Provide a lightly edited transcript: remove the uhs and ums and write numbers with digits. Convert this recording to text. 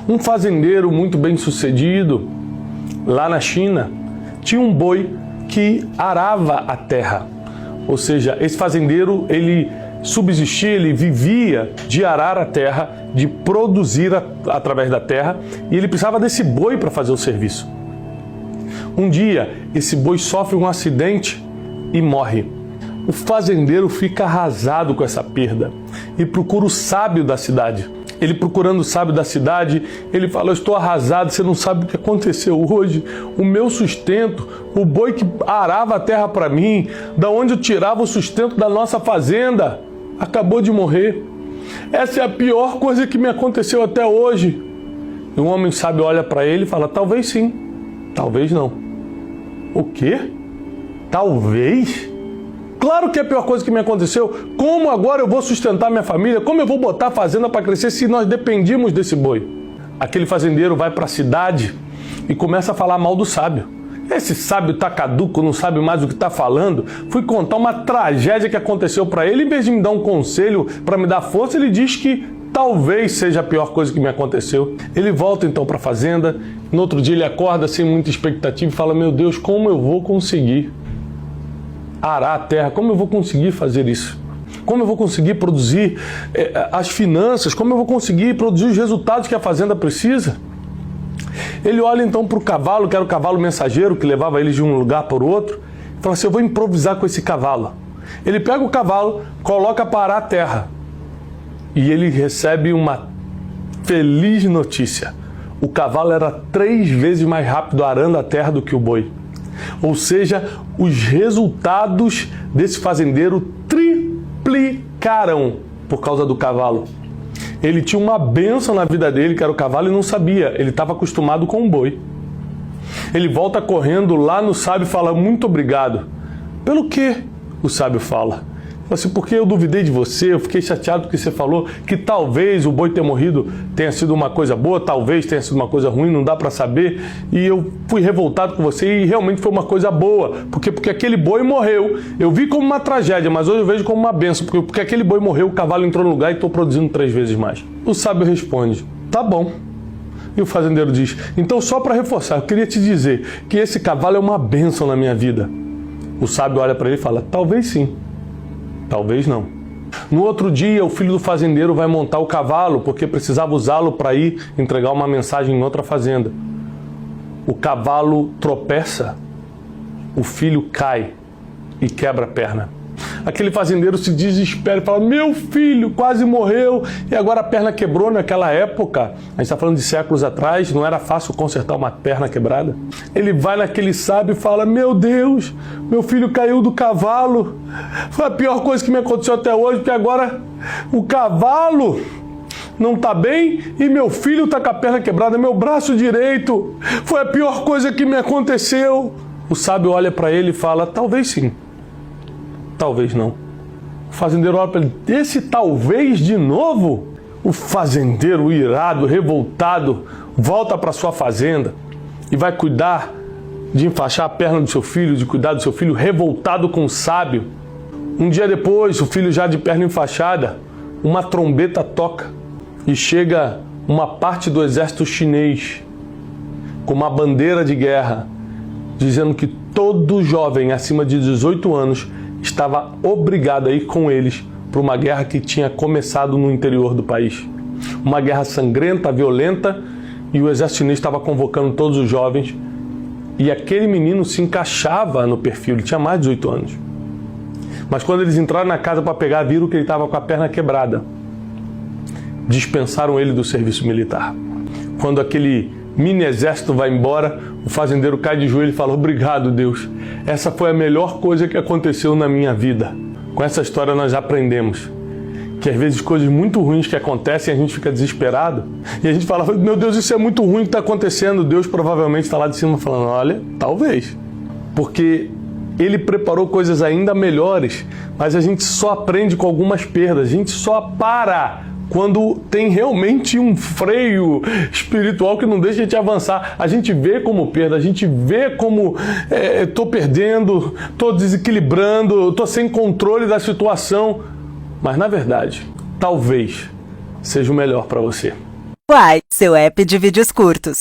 Um fazendeiro muito bem sucedido, lá na China, tinha um boi que arava a terra. Ou seja, esse fazendeiro, ele subsistia, ele vivia de arar a terra, de produzir através da terra, e ele precisava desse boi para fazer o serviço. Um dia, esse boi sofre um acidente e morre. O fazendeiro fica arrasado com essa perda e procura o sábio da cidade. Ele procurando o sábio da cidade, ele fala: eu estou arrasado, você não sabe o que aconteceu hoje. O meu sustento, o boi que arava a terra para mim, da onde eu tirava o sustento da nossa fazenda, acabou de morrer. Essa é a pior coisa que me aconteceu até hoje. E um homem sábio olha para ele e fala: talvez sim, talvez não. O quê? Talvez? Claro que é a pior coisa que me aconteceu. Como agora eu vou sustentar minha família? Como eu vou botar a fazenda para crescer se nós dependíamos desse boi? Aquele fazendeiro vai para a cidade e começa a falar mal do sábio. Esse sábio tá caduco, não sabe mais o que está falando. Fui contar uma tragédia que aconteceu para ele. Em vez de me dar um conselho para me dar força, ele diz que talvez seja a pior coisa que me aconteceu. Ele volta então para a fazenda. No outro dia ele acorda sem muita expectativa e fala: meu Deus, como eu vou conseguir arar a terra? Como eu vou conseguir fazer isso? Como eu vou conseguir produzir as finanças? Como eu vou conseguir produzir os resultados que a fazenda precisa? Ele olha então para o cavalo, que era o cavalo mensageiro, que levava eles de um lugar para o outro, e fala assim: eu vou improvisar com esse cavalo. Ele pega o cavalo, coloca para arar a terra, e ele recebe uma feliz notícia. O cavalo era 3 vezes mais rápido arando a terra do que o boi. Ou seja, os resultados desse fazendeiro triplicaram por causa do cavalo. Ele tinha uma bênção na vida dele, que era o cavalo, e não sabia. Ele estava acostumado com o boi. Ele volta correndo lá no sábio e fala: muito obrigado. Pelo que? O sábio fala: assim, porque eu duvidei de você, eu fiquei chateado porque você falou que talvez o boi ter morrido tenha sido uma coisa boa, talvez tenha sido uma coisa ruim, não dá para saber, e eu fui revoltado com você e realmente foi uma coisa boa, porque aquele boi morreu. Eu vi como uma tragédia, mas hoje eu vejo como uma bênção, porque aquele boi morreu, o cavalo entrou no lugar e estou produzindo 3 vezes mais. O sábio responde: tá bom. E o fazendeiro diz: então, só para reforçar, eu queria te dizer que esse cavalo é uma bênção na minha vida. O sábio olha para ele e fala: talvez sim. Talvez não. No outro dia, o filho do fazendeiro vai montar o cavalo, porque precisava usá-lo para ir entregar uma mensagem em outra fazenda. O cavalo tropeça, o filho cai e quebra a perna. Aquele fazendeiro se desespera e fala: meu filho quase morreu e agora a perna quebrou. Naquela época, a gente está falando de séculos atrás, não era fácil consertar uma perna quebrada. Ele vai naquele sábio e fala: meu Deus, meu filho caiu do cavalo. Foi a pior coisa que me aconteceu até hoje, porque agora o cavalo não está bem e meu filho está com a perna quebrada, meu braço direito. Foi a pior coisa que me aconteceu. O sábio olha para ele e fala: talvez sim. Talvez não. O fazendeiro olha para ele: esse talvez de novo? O fazendeiro, irado, revoltado, volta para sua fazenda e vai cuidar de enfaixar a perna do seu filho, de cuidar do seu filho, revoltado com o sábio. Um dia depois, o filho já de perna enfaixada, uma trombeta toca e chega uma parte do exército chinês com uma bandeira de guerra, dizendo que todo jovem acima de 18 anos estava obrigado a ir com eles para uma guerra que tinha começado no interior do país. Uma guerra sangrenta, violenta, e o exército chinês estava convocando todos os jovens, e aquele menino se encaixava no perfil, ele tinha mais de 18 anos. Mas quando eles entraram na casa para pegar, viram que ele estava com a perna quebrada. Dispensaram ele do serviço militar. Quando aquele mini exército vai embora, o fazendeiro cai de joelho e fala: obrigado, Deus, essa foi a melhor coisa que aconteceu na minha vida. Com essa história nós aprendemos que às vezes coisas muito ruins que acontecem, a gente fica desesperado e a gente fala: meu Deus, isso é muito ruim que está acontecendo. Deus provavelmente está lá de cima falando: olha, talvez, porque Ele preparou coisas ainda melhores, mas a gente só aprende com algumas perdas, a gente só para quando tem realmente um freio espiritual que não deixa a gente avançar. A gente vê como perda, a gente vê como estou perdendo, estou desequilibrando, estou sem controle da situação. Mas na verdade, talvez seja o melhor para você. Uai, seu app de vídeos curtos.